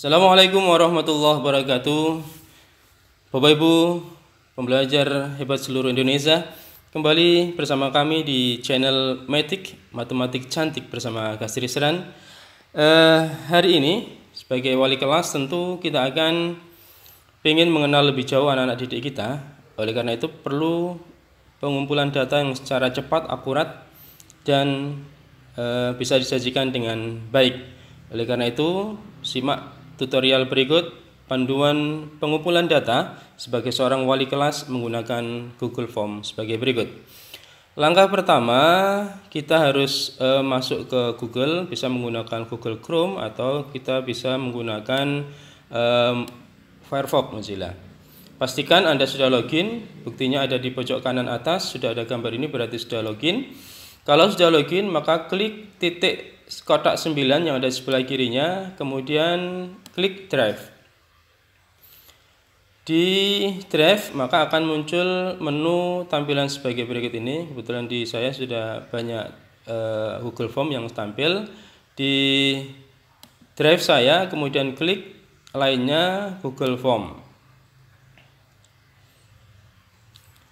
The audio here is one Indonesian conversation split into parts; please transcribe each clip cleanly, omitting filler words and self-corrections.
Assalamualaikum warahmatullahi wabarakatuh. Bapak Ibu pembelajar hebat seluruh Indonesia, kembali bersama kami di channel Matik Matematik Cantik bersama Kastri Seran. Hari ini sebagai wali kelas tentu kita akan ingin mengenal lebih jauh anak-anak didik kita. Oleh karena itu perlu pengumpulan data yang secara cepat, akurat, dan bisa disajikan dengan baik. Oleh karena itu simak tutorial berikut panduan pengumpulan data sebagai seorang wali kelas menggunakan Google Form sebagai berikut. Langkah pertama, kita harus masuk ke Google, bisa menggunakan Google Chrome atau kita bisa menggunakan Firefox Mozilla. Pastikan Anda sudah login, buktinya ada di pojok kanan atas, sudah ada gambar ini berarti sudah login. Kalau sudah login, maka klik titik kotak 9 yang ada di sebelah kirinya, kemudian klik Drive. Di Drive maka akan muncul menu tampilan sebagai berikut ini. Kebetulan di saya sudah banyak Google Form yang tampil. Di Drive saya, kemudian klik lainnya Google Form.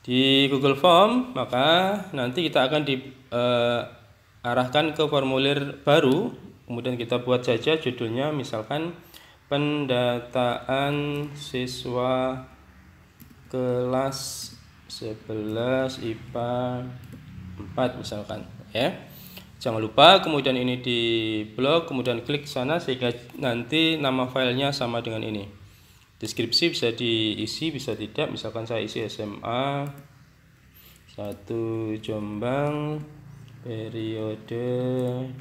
Di Google Form maka nanti kita akan diarahkan ke formulir baru. Kemudian kita buat saja judulnya misalkan pendataan siswa kelas 11 IPA 4 misalkan ya. Jangan lupa kemudian ini di blok, kemudian klik sana sehingga nanti nama filenya sama dengan ini. Deskripsi bisa diisi, bisa tidak. Misalkan saya isi SMA 1 Jombang periode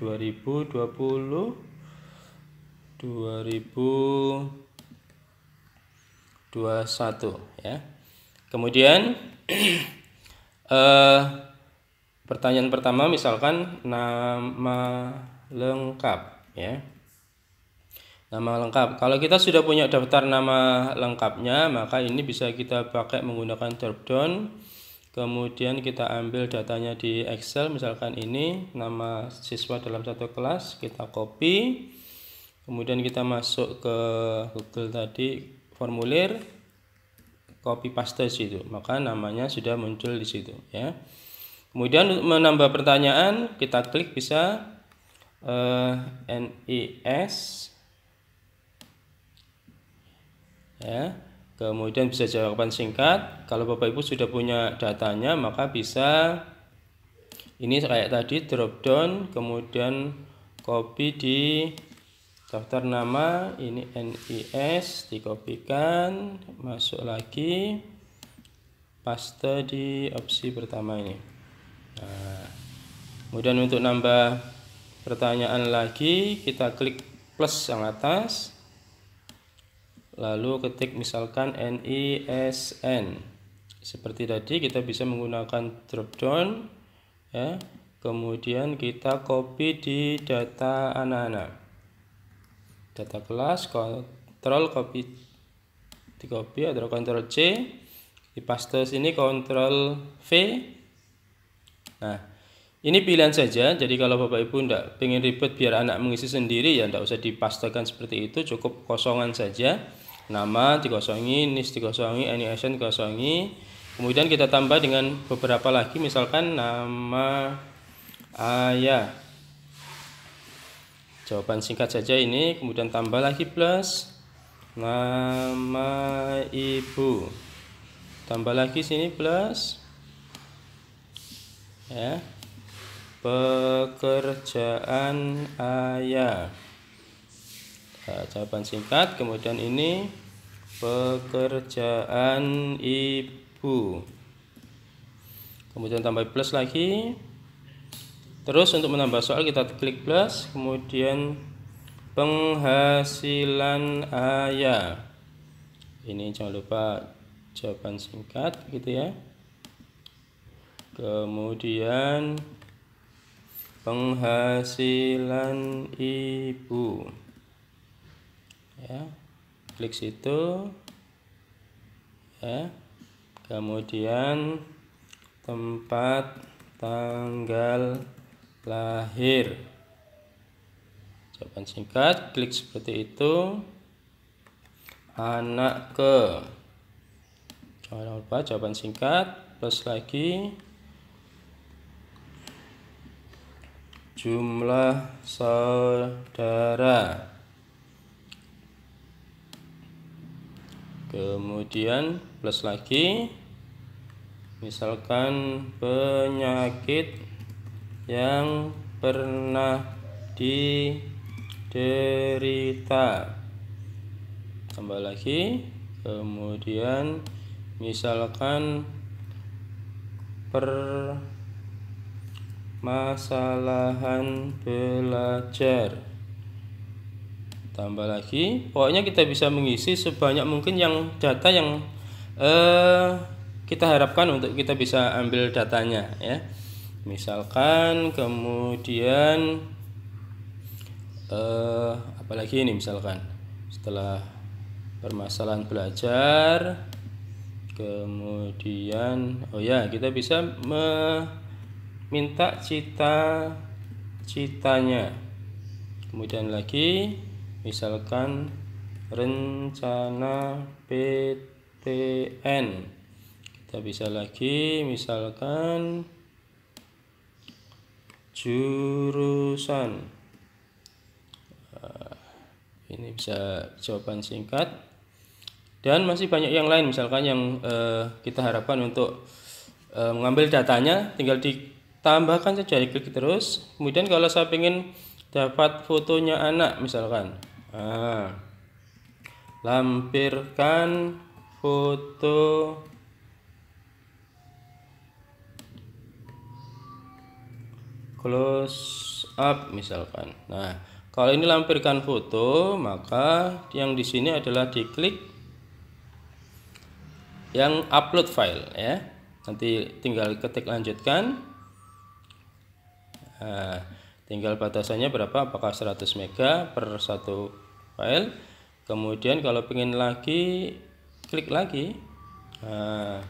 2020-2021 ya. Kemudian pertanyaan pertama misalkan nama lengkap ya. Nama lengkap. Kalau kita sudah punya daftar nama lengkapnya, maka ini bisa kita pakai menggunakan dropdown. Kemudian kita ambil datanya di Excel, misalkan ini nama siswa dalam satu kelas, kita copy. Kemudian kita masuk ke Google tadi, formulir, copy paste situ. Maka namanya sudah muncul di situ ya. Kemudian menambah pertanyaan, kita klik bisa NIS ya. Kemudian bisa jawaban singkat. Kalau Bapak Ibu sudah punya datanya, maka bisa ini kayak tadi drop down, kemudian copy di daftar nama, ini NIS dikopikan, masuk lagi, paste di opsi pertama ini. Nah, kemudian untuk nambah pertanyaan lagi, kita klik plus yang atas. Lalu ketik misalkan NISN. Seperti tadi kita bisa menggunakan drop down ya. Kemudian kita copy di data anak-anak. Data kelas, kontrol copy di-copy atau kontrol C. Di paste sini kontrol V. Nah, ini pilihan saja. Jadi kalau Bapak Ibu tidak pengen ribet biar anak mengisi sendiri ya tidak usah dipastekan seperti itu, cukup kosongan saja. Nama dikosongi, NIS dikosongi, NISN dikosongi. Kemudian kita tambah dengan beberapa lagi, misalkan nama ayah. Jawaban singkat saja ini, kemudian tambah lagi plus nama ibu. Tambah lagi sini plus ya. Pekerjaan ayah. Jawaban singkat, kemudian ini pekerjaan ibu, kemudian tambah plus lagi. Terus untuk menambah soal kita klik plus, kemudian penghasilan ayah, ini jangan lupa jawaban singkat gitu ya. Kemudian penghasilan ibu ya, klik situ ya. Kemudian tempat tanggal lahir, jawaban singkat, klik seperti itu anak ke. Jangan lupa jawaban singkat plus lagi jumlah saudara. Kemudian plus lagi misalkan penyakit yang pernah diderita. Tambah lagi. Kemudian misalkan permasalahan belajar. Tambah lagi. Pokoknya kita bisa mengisi sebanyak mungkin yang data yang kita harapkan untuk kita bisa ambil datanya, ya. Misalkan kemudian apalagi ini, misalkan setelah permasalahan belajar, kemudian kita bisa meminta cita-citanya. Kemudian lagi misalkan rencana PTN. Kita bisa lagi misalkan jurusan. Ini bisa jawaban singkat. Dan masih banyak yang lain, misalkan yang kita harapkan untuk mengambil datanya, tinggal ditambahkan saja, klik terus. Kemudian kalau saya ingin dapat fotonya anak, misalkan lampirkan foto close up, misalkan. Nah, kalau ini lampirkan foto, maka yang di sini adalah diklik yang upload file, ya. Nanti tinggal ketik lanjutkan. Nah, tinggal batasannya berapa, apakah 100 MB per satu file. Kemudian kalau pengen lagi, klik lagi. Nah,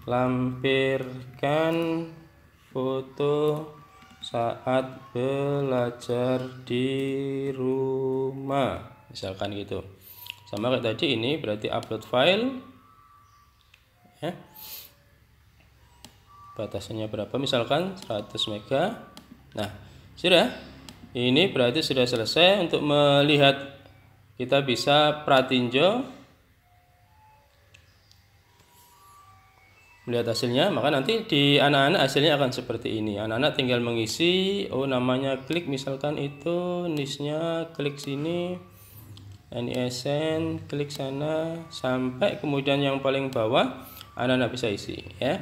lampirkan foto saat belajar di rumah, misalkan gitu. Sama kayak tadi, ini berarti upload file, ya. Batasannya berapa, misalkan 100 MB. Nah, sudah. Ini berarti sudah selesai untuk melihat. Kita bisa pratinjau melihat hasilnya, maka nanti di anak-anak hasilnya akan seperti ini. Anak-anak tinggal mengisi, namanya klik, misalkan itu NIS-nya, klik sini, NISN, klik sana, sampai kemudian yang paling bawah anak-anak bisa isi, ya.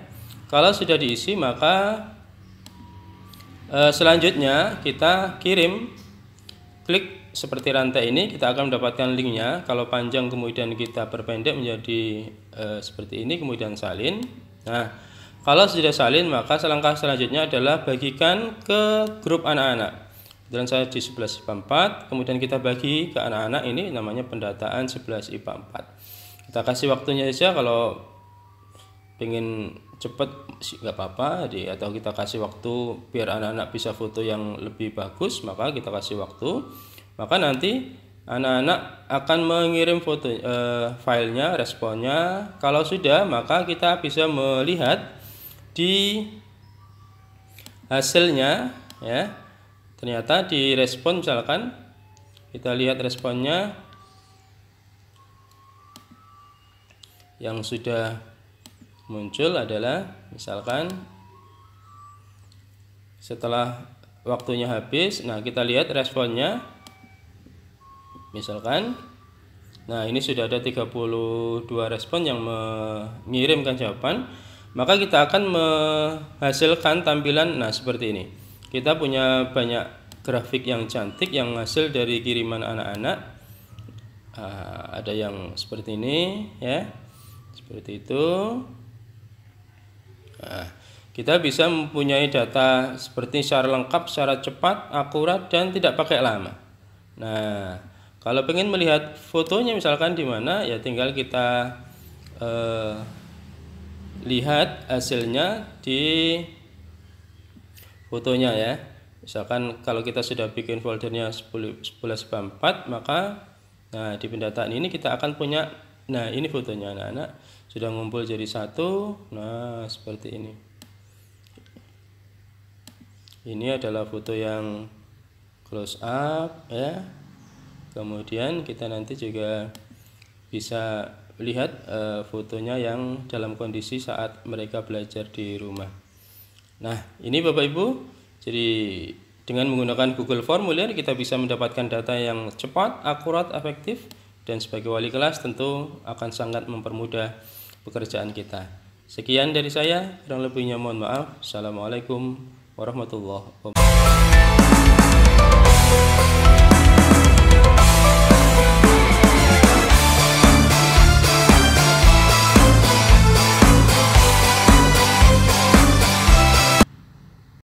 Kalau sudah diisi, maka selanjutnya kita kirim, klik seperti rantai ini, kita akan mendapatkan linknya. Kalau panjang kemudian kita perpendek menjadi seperti ini, kemudian salin. Nah, kalau sudah salin, maka langkah selanjutnya adalah bagikan ke grup anak-anak. Dan saya di 11 IPA 4, kemudian kita bagi ke anak-anak, ini namanya pendataan 11 IPA 4. Kita kasih waktunya saja, kalau pengen cepet nggak apa-apa, atau kita kasih waktu biar anak-anak bisa foto yang lebih bagus, maka kita kasih waktu. Maka nanti anak-anak akan mengirim foto filenya, responnya. Kalau sudah, maka kita bisa melihat di hasilnya, ya. Ternyata di respon, misalkan kita lihat responnya yang sudah muncul adalah, misalkan setelah waktunya habis, nah kita lihat responnya, misalkan, nah ini sudah ada 32 respon yang mengirimkan jawaban. Maka kita akan menghasilkan tampilan, nah seperti ini. Kita punya banyak grafik yang cantik yang hasil dari kiriman anak-anak. Ada yang seperti ini, ya, seperti itu. Nah, kita bisa mempunyai data seperti secara lengkap, secara cepat, akurat, dan tidak pakai lama. Nah, kalau pengen melihat fotonya misalkan di mana, ya tinggal kita lihat hasilnya di fotonya, ya. Misalkan kalau kita sudah bikin foldernya 11 IPA 4, maka Nah, di pendataan ini kita akan punya, nah ini fotonya anak-anak sudah ngumpul jadi satu. Nah, seperti ini. Ini adalah foto yang close up ya. Kemudian kita nanti juga bisa lihat fotonya yang dalam kondisi saat mereka belajar di rumah. Nah, ini Bapak Ibu, jadi dengan menggunakan Google Formulir kita bisa mendapatkan data yang cepat, akurat, efektif, dan sebagai wali kelas tentu akan sangat mempermudah pekerjaan kita. Sekian dari saya, kurang lebihnya mohon maaf. Assalamualaikum warahmatullahi wabarakatuh.